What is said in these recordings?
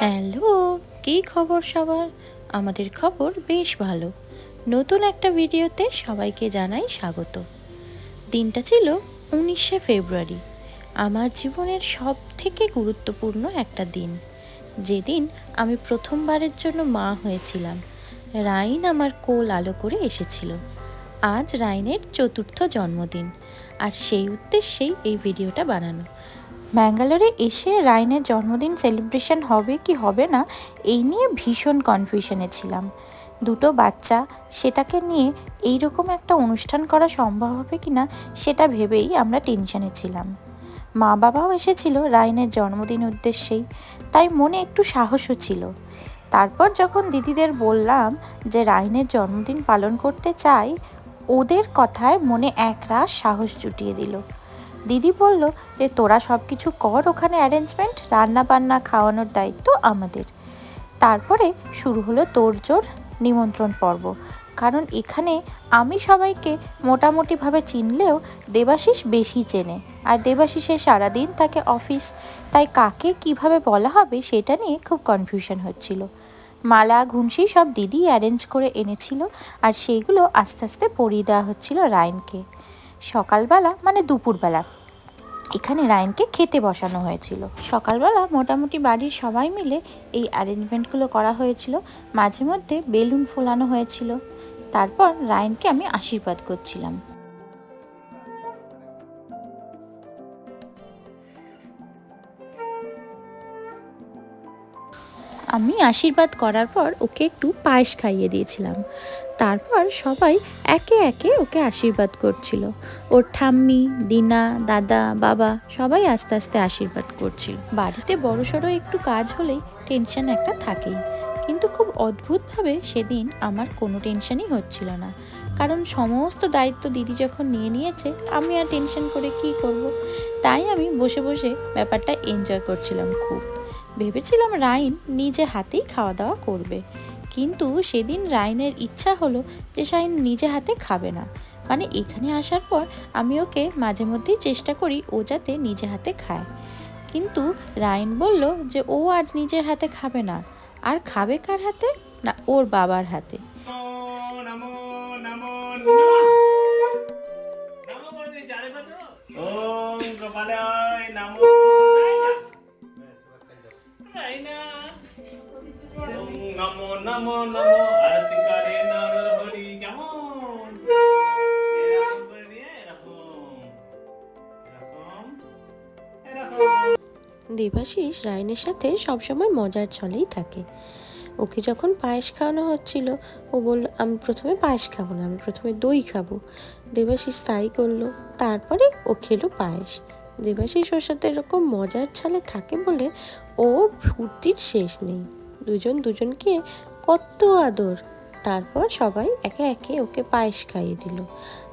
Hello, কী খবর সবার? আমাদের খবর বেশ ভালো। নতুন একটা ভিডিওতে সবাইকে জানাই স্বাগত। দিনটা ছিল 19শে ফেব্রুয়ারি, আমার জীবনের সব থেকে গুরুত্বপূর্ণ একটা দিন, যেদিন আমি প্রথমবারের জন্য মা হয়েছিলাম। রাইন আমার কোল আলো করে এসেছিল। আজ রাইনের 4র্থ জন্মদিন, আর সেই উদ্দেশ্যেই এই ভিডিওটা বানানো। ব্যাঙ্গালোরে এসে রাইনের জন্মদিন সেলিব্রেশন হবে কি হবে না এই নিয়ে ভীষণ কনফিউশনে ছিলাম। দুটো বাচ্চা, সেটাকে নিয়ে এইরকম একটা অনুষ্ঠান করা সম্ভব হবে কি না সেটা ভেবেই আমরা টেনশনে ছিলাম। মা বাবাও এসেছিল রাইনের জন্মদিন উদ্দেশ্যেই, তাই মনে একটু সাহসও ছিল। তারপর যখন দিদিদের বললাম যে রাইনের জন্মদিন পালন করতে চাই, ওদের কথায় মনে একরাশ সাহস জুটিয়ে দিল। দিদি বলল যে তোরা সব কিছু কর, ওখানে অ্যারেঞ্জমেন্ট, রান্না বান্না খাওয়ানোর দায়িত্ব আমাদের। তারপরে শুরু হলো তোড়জোড় নিমন্ত্রণ পর্ব। কারণ এখানে আমি সবাইকে মোটামুটিভাবে চিনলেও দেবাশিস বেশি চেনে, আর দেবাশিসের সারাদিন থাকে অফিস, তাই কাকে কিভাবে বলা হবে সেটা নিয়ে খুব কনফিউশন হচ্ছিল। মালা ঘুনসি সব দিদি অ্যারেঞ্জ করে এনেছিল, আর সেইগুলো আস্তে আস্তে পরিয়ে দেওয়া হচ্ছিল রাইনকে। সকালবেলা মানে দুপুরবেলা এখানে রাইনকে খেতে বসানো হয়েছিল। সকালবেলা মোটামুটি বাড়ির সবাই মিলে এই অ্যারেঞ্জমেন্টগুলো করা হয়েছিল। মাঝে মধ্যে বেলুন ফোলানো হয়েছিল। তারপর রাইনকে আমি আশীর্বাদ করছিলাম। আমি আশীর্বাদ করার পর ওকে একটু পায়েস খাইয়ে দিয়েছিলাম। তারপর সবাই একে একে ওকে আশীর্বাদ করছিল। ওর ঠাম্মি, দিনা, দাদা, বাবা সবাই আস্তে আস্তে আশীর্বাদ করছিল। বাড়িতে বড়সড় একটু কাজ হলেই টেনশন একটা থাকেই, কিন্তু খুব অদ্ভুতভাবে সেদিন আমার কোনো টেনশনই হচ্ছিল না। কারণ সমস্ত দায়িত্ব দিদি যখন নিয়ে নিয়েছে, আমি আর টেনশন করে কি করব। তাই আমি বসে বসে ব্যাপারটা এনজয় করছিলাম খুব। ভেবেছিলাম রাইন নিজে হাতেই খাওয়া দাওয়া করবে, কিন্তু সেদিন রাইনের ইচ্ছা হলো যে রাইন নিজে হাতে খাবে না। মানে এখানে আসার পর আমি ওকে মাঝে মধ্যেই চেষ্টা করি ও যাতে নিজে হাতে খায়, কিন্তু রাইন বলল যে ও আজ নিজের হাতে খাবে না। আর খাবে কার হাতে? না, ওর বাবার হাতে। নমো নমো নমো আরতি করে নর হরি কেমন এরকম করে নিয়ে এরকম। দেবাশিস রাইনের সাথে সবসময় মজার ছলেই থাকে। ওকে যখন পায়েস খাওয়ানো হচ্ছিল, ও বলল আমি প্রথমে পায়েস খাবো না, আমি প্রথমে দই খাবো। দেবাশিস তাই করলো। তারপরে ও খেলো পায়েস। দেবাশিস ওর সাথে এরকম মজার ছলে থাকে বলে ওর ফুর্তির শেষ নেই। দুজন দুজনকে কত আদর। তারপর সবাই একে একে ওকে পায়েস খাইয়ে দিল,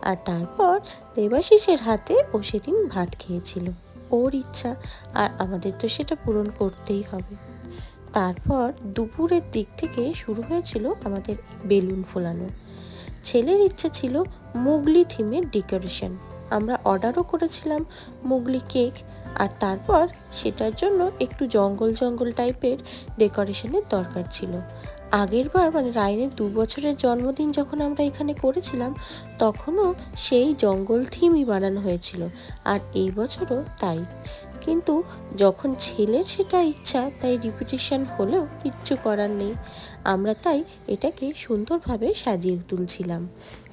আর তারপর দেবাশিসের হাতে ও সেদিন ভাত খেয়েছিল। ওর ইচ্ছা, আর আমাদের তো সেটা পূরণ করতেই হবে। তারপর দুপুরের দিক থেকে শুরু হয়েছিল আমাদের বেলুন ফোলানো। ছেলের ইচ্ছে ছিল মুগলি থিমের ডেকোরেশন। আমরা অর্ডারও করেছিলাম মুগলি কেক, আর তারপর সেটার জন্য একটু জঙ্গল জঙ্গল টাইপের ডেকোরেশনের দরকার ছিল। আগের বার মানে রাইনের 2 বছরের জন্মদিন যখন আমরা এখানে করেছিলাম, তখনও সেই জঙ্গল থিমই বানানো হয়েছিল, আর এই বছরও তাই। কিন্তু যখন ছেলের সেটা ইচ্ছা, তাই রিপিটেশন হলেও কিচ্ছু করার নেই। আমরা তাই এটাকে সুন্দরভাবে সাজিয়ে তুলছিলাম।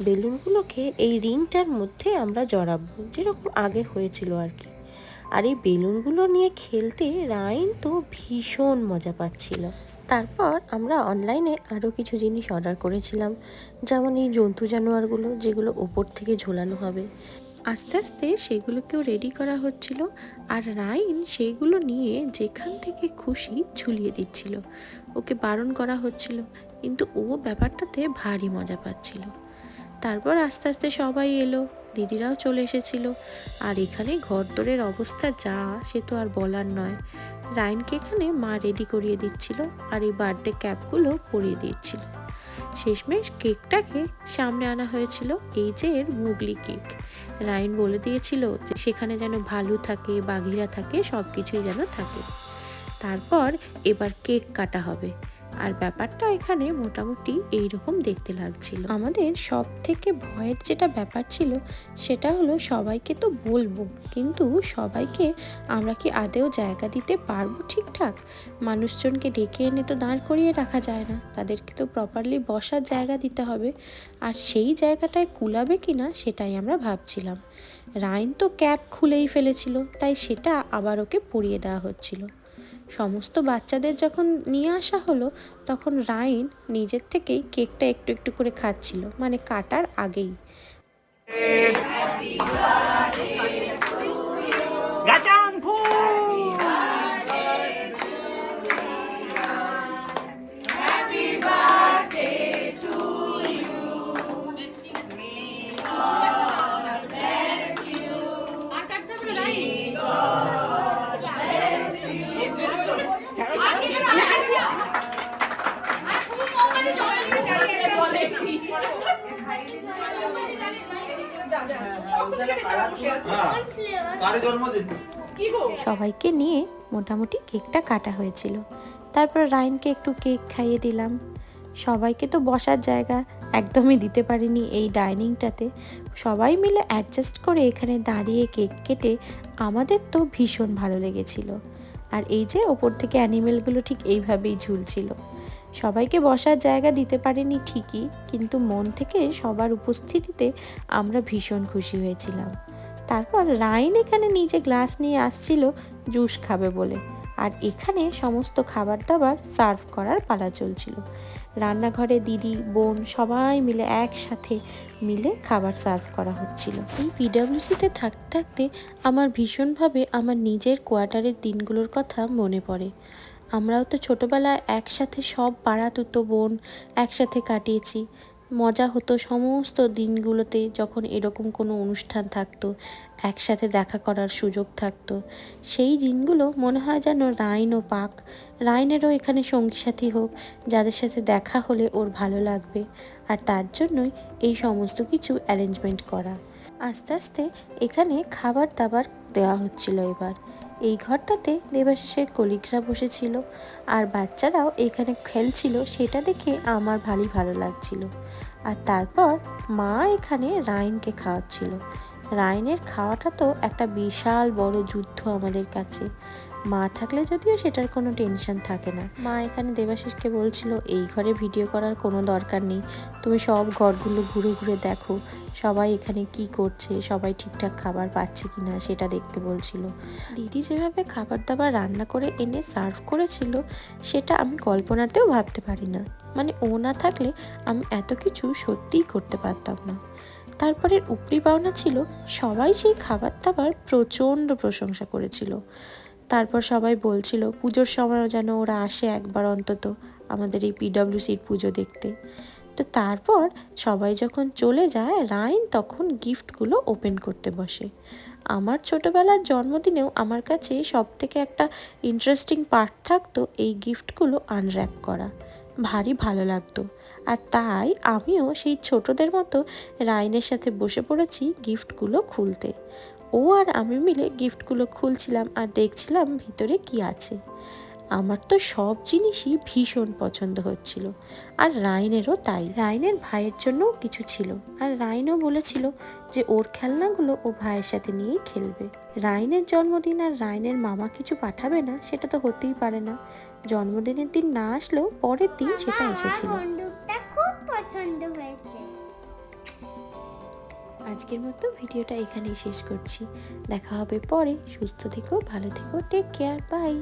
বেলুনগুলোকে এই রিংটার মধ্যে আমরা জড়াবো, যেরকম আগে হয়েছিল আর কি। আর এই বেলুনগুলো নিয়ে খেলতে রাইন তো ভীষণ মজা পাচ্ছিল। তারপর আমরা অনলাইনে আরও কিছু জিনিস অর্ডার করেছিলাম, যেমন এই জন্তু জানোয়ারগুলো যেগুলো ওপর থেকে ঝোলানো হবে। আস্তে আস্তে সেগুলোকেও রেডি করা হচ্ছিল, আর রাইন সেইগুলো নিয়ে যেখান থেকে খুশি ঝুলিয়ে দিচ্ছিল। ওকে বারণ করা হচ্ছিল, কিন্তু ও ব্যাপারটাতে ভারী মজা পাচ্ছিল। তারপর আস্তে আস্তে সবাই এলো, দিদিরাও চলে এসেছিল। আর এখানে ঘরদোরের অবস্থা যা, সে তো আর বলার নয়। রাইনকে এখানে মা রেডি করিয়ে দিচ্ছিল, আর এই বার্থডে ক্যাপগুলো পরিয়ে দিচ্ছিল। শেষমেশ কেকটাকে সামনে আনা হয়েছিল, এই যে এর মুগলি কেক। রাইন বলে দিয়েছিল যে সেখানে যেন ভালু থাকে, বাঘিরা থাকে, সব কিছুই যেন থাকে। তারপর এবার কেক কাটা হবে। আর ব্যাপারটা এখানে মোটামুটি এইরকম দেখতে লাগছিল। আমাদের সব থেকে ভয়ের যেটা ব্যাপার ছিল সেটা হলো সবাইকে তো বলবো, কিন্তু সবাইকে আমরা কি আদেও জায়গা দিতে পারবো ঠিকঠাক? মানুষজনকে ডেকে এনে তো দাঁড় করিয়ে রাখা যায় না, তাদেরকে তো প্রপারলি বসার জায়গা দিতে হবে। আর সেই জায়গাটায় কুলাবে কিনা সেটাই আমরা ভাবছিলাম। রাইন তো ক্যাপ খুলেই ফেলেছিল, তাই সেটা আবার ওকে পরিয়ে দেওয়া হচ্ছিল। সমস্ত বাচ্চাদের যখন নিয়ে আসা হলো তখন রাইন নিজের থেকেই কেকটা একটু একটু করে খাচ্ছিল, মানে কাটার আগেই। সবাইকে নিয়ে মোটামুটি কেকটা কাটা হয়েছিল। তারপর রাইনকে একটু কেক খাইয়ে দিলাম। সবাইকে তো বসার জায়গা একদমই দিতে পারিনি এই ডাইনিংটাতে। সবাই মিলে অ্যাডজাস্ট করে এখানে দাঁড়িয়ে কেক কেটে আমাদের তো ভীষণ ভালো লেগেছিল। আর এই যে ওপর থেকে অ্যানিমেলগুলো ঠিক এইভাবেই ঝুলছিল। সবাইকে বসার জায়গা দিতে পারিনি ঠিকই, কিন্তু মন থেকে সবার উপস্থিতিতে আমরা ভীষণ খুশি হয়েছিলাম। তারপর রাইন এখানে নিজে গ্লাস নিয়ে আসছিল জুস খাবে বলে, আর এখানে সমস্ত খাবার দাবার সার্ভ করার পালা চলছিল। রান্নাঘরে দিদি, বোন সবাই মিলে একসাথে মিলে খাবার সার্ভ করা হচ্ছিল। এই পিডব্লিউসিতে থাকতে থাকতে আমার ভীষণভাবে আমার নিজের কোয়ার্টারের দিনগুলোর কথা মনে পড়ে। আমরাও তো ছোটোবেলায় একসাথে সব পাড়া তুতো বোন একসাথে কাটিয়েছি। মজা হতো সমস্ত দিনগুলোতে, যখন এরকম কোনো অনুষ্ঠান থাকতো, একসাথে দেখা করার সুযোগ থাকতো। সেই দিনগুলো মনে হয় যেন রাইনও পাক, রাইনেরও এখানে সঙ্গী সাথী হোক, যাদের সাথে দেখা হলে ওর ভালো লাগবে। আর তার জন্যই এই সমস্ত কিছু অ্যারেঞ্জমেন্ট করা। আস্তে আস্তে এখানে খাবার দাবার দেওয়া হচ্ছিল। এবার এই ঘরটাতে দেবাশিসের কলিগরা বসেছিল আর বাচ্চারাও এখানে খেলছিল, সেটা দেখে আমার ভালো লাগছিল। আর তারপর মা এখানে রাইনকে খাওয়াচ্ছিল। রাইনের খাওয়াটা তো একটা বিশাল বড় যুদ্ধ আমাদের কাছে। মা থাকলে যদিও সেটার কোনো টেনশন থাকে না। মা এখানে দেবাশিসকে বলছিল এই ঘরে ভিডিও করার কোনো দরকার নেই, তুমি সব ঘরগুলো ঘুরে ঘুরে দেখো সবাই এখানে কি করছে, সবাই ঠিকঠাক খাবার পাচ্ছে কিনা সেটা দেখতে বলছিল। দিদি যেভাবে খাবার দাবার রান্না করে এনে সার্ভ করেছিল সেটা আমি কল্পনাতেও ভাবতে পারি না। মানে ও না থাকলে আমি এত কিছু সত্যিই করতে পারতাম না। তারপরের উপরি পাওনা ছিল সবাই সেই খাবার দাবার প্রচণ্ড প্রশংসা করেছিল। তারপর সবাই বলছিল পুজোর সময়ও যেন ওরা আসে একবার অন্তত আমাদের এই পিডব্লিউসির পুজো দেখতে। তো তারপর সবাই যখন চলে যায় রাইন তখন গিফটগুলো ওপেন করতে বসে। আমার ছোটোবেলার জন্মদিনেও আমার কাছে সবথেকে একটা ইন্টারেস্টিং পার্ট থাকতো এই গিফটগুলো আনর্যাপ করা, ভারী ভালো লাগতো। আর তাই আমিও সেই ছোটদের মতো রাইনের সাথে বসে পড়েছি গিফটগুলো খুলতে। ও আর আমি মিলে গিফটগুলো খুলছিলাম আর দেখছিলাম ভিতরে কি আছে। আমার তো সব জিনিসই ভীষণ পছন্দ হচ্ছিল, আর রাইনেরও তাই। রাইনের ভাইয়ের জন্যও কিছু ছিল, আর রাইনও বলেছিল যে ওর খেলনাগুলো ও ভাইয়ের সাথে নিয়েই খেলবে। রাইনের জন্মদিন আর রাইনের মামা কিছু পাঠাবে না সেটা তো হতেই পারে না। জন্মদিনের দিন না আসলেও পরের দিন সেটা এসেছিল। খুব পছন্দ হয়েছে। আজকের মতো ভিডিওটা এখানেই শেষ করছি। দেখা হবে পরে। সুস্থ থেকো, ভালো থেকো, টেক কেয়ার, বাই।